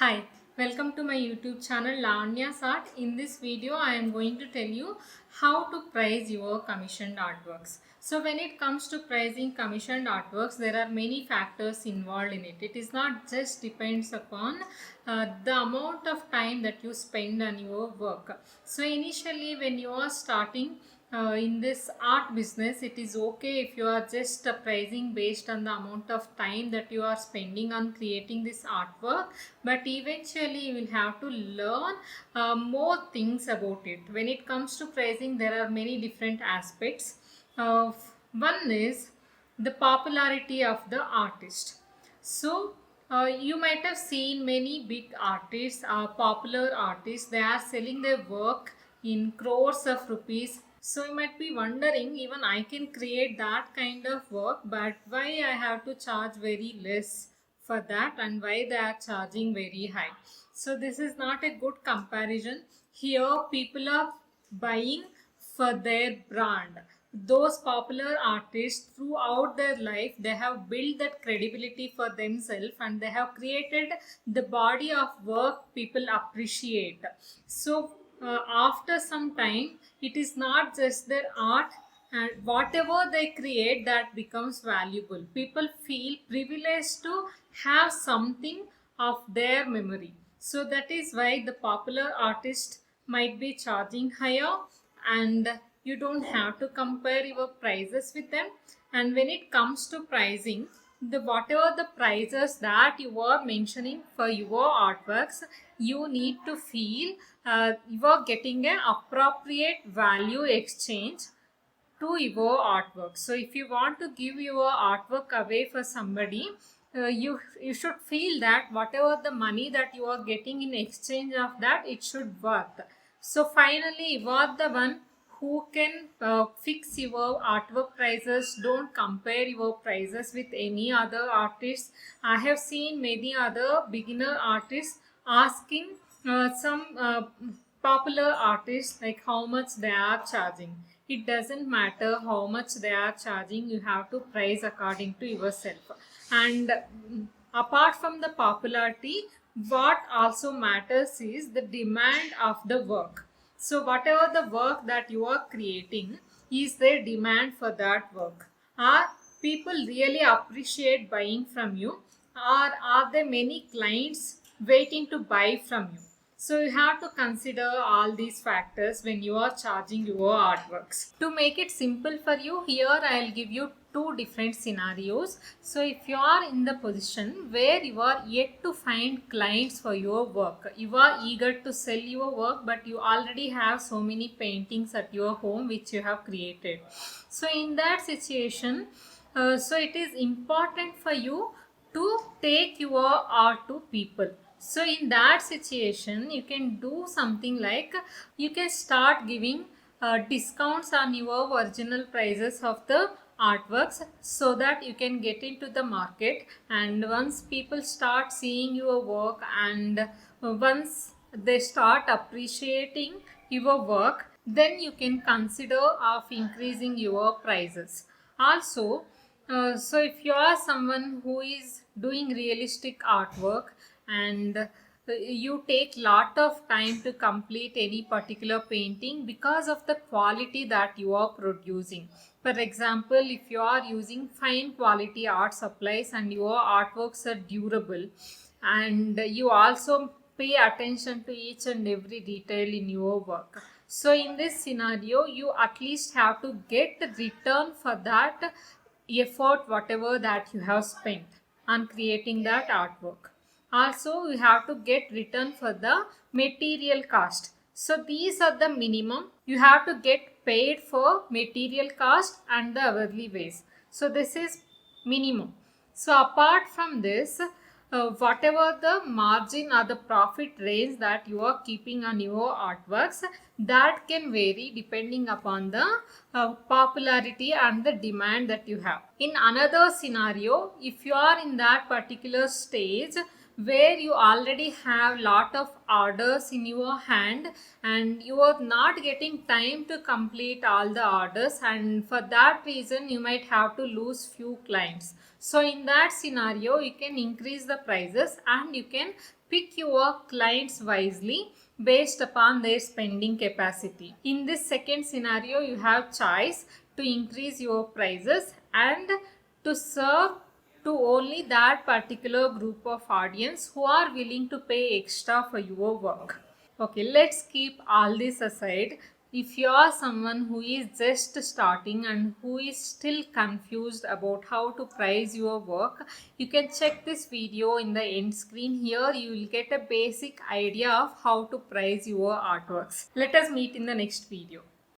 Hi, welcome to my YouTube channel Lavanya's Art. In this video, I am going to tell you how to price your commissioned artworks. So when it comes to pricing commissioned artworks, there are many factors involved in it. It is not just depends upon the amount of time that you spend on your work. So initially when you are starting in this art business, it is okay if you are just pricing based on the amount of time that you are spending on creating this artwork, but eventually you will have to learn more things about it. When it comes to pricing, there are many different aspects. One is the popularity of the artist. So you might have seen many big artists, popular artists, they are selling their work in crores of rupees. So you might be wondering, even I can create that kind of work, but why I have to charge very less for that and why they are charging very high? So this is not a good comparison. Here people are buying for their brand. Those popular artists throughout their life, they have built that credibility for themselves and they have created the body of work people appreciate. So after some time, it is not just their art, and whatever they create, that becomes valuable. People feel privileged to have something of their memory. So that is why the popular artist might be charging higher, and you don't have to compare your prices with them. And when it comes to pricing, the whatever the prices that you are mentioning for your artworks, you need to feel you are getting an appropriate value exchange to your artwork. So if you want to give your artwork away for somebody, you should feel that whatever the money that you are getting in exchange of that, it should worth. So finally, you are the one who can fix your artwork prices. Don't compare your prices with any other artists. I have seen many other beginner artists asking some popular artists like how much they are charging. It doesn't matter how much they are charging, you have to price according to yourself. And apart from the popularity, what also matters is the demand of the work. So whatever the work that you are creating, is there demand for that work? Are people really appreciate buying from you, or are there many clients waiting to buy from you? So you have to consider all these factors when you are charging your artworks. To make it simple for you, here I'll give you two different scenarios. So if you are in the position where you are yet to find clients for your work, you are eager to sell your work, but you already have so many paintings at your home which you have created. So in that situation, so it is important for you to take your art to people. So in that situation, you can do something like, you can start giving discounts on your original prices of the artworks, so that you can get into the market. And once people start seeing your work, and once they start appreciating your work, then you can consider of increasing your prices. Also, so if you are someone who is doing realistic artwork, and you take lot of time to complete any particular painting because of the quality that you are producing. For example, if you are using fine quality art supplies and your artworks are durable, and you also pay attention to each and every detail in your work, so in this scenario, you at least have to get the return for that effort, whatever that you have spent on creating that artwork. Also, you have to get return for the material cost. So these are the minimum. You have to get paid for material cost and the hourly wage. So this is minimum. So apart from this, whatever the margin or the profit range that you are keeping on your artworks, that can vary depending upon the popularity and the demand that you have. In another scenario, if you are in that particular stage where you already have lot of orders in your hand and you are not getting time to complete all the orders, and for that reason you might have to lose few clients. So in that scenario you can increase the prices and you can pick your clients wisely based upon their spending capacity. In this second scenario you have choice to increase your prices and to serve to only that particular group of audience who are willing to pay extra for your work. Okay, let's keep all this aside. If you are someone who is just starting and who is still confused about how to price your work, you can check this video in the end screen. Here you will get a basic idea of how to price your artworks. Let us meet in the next video.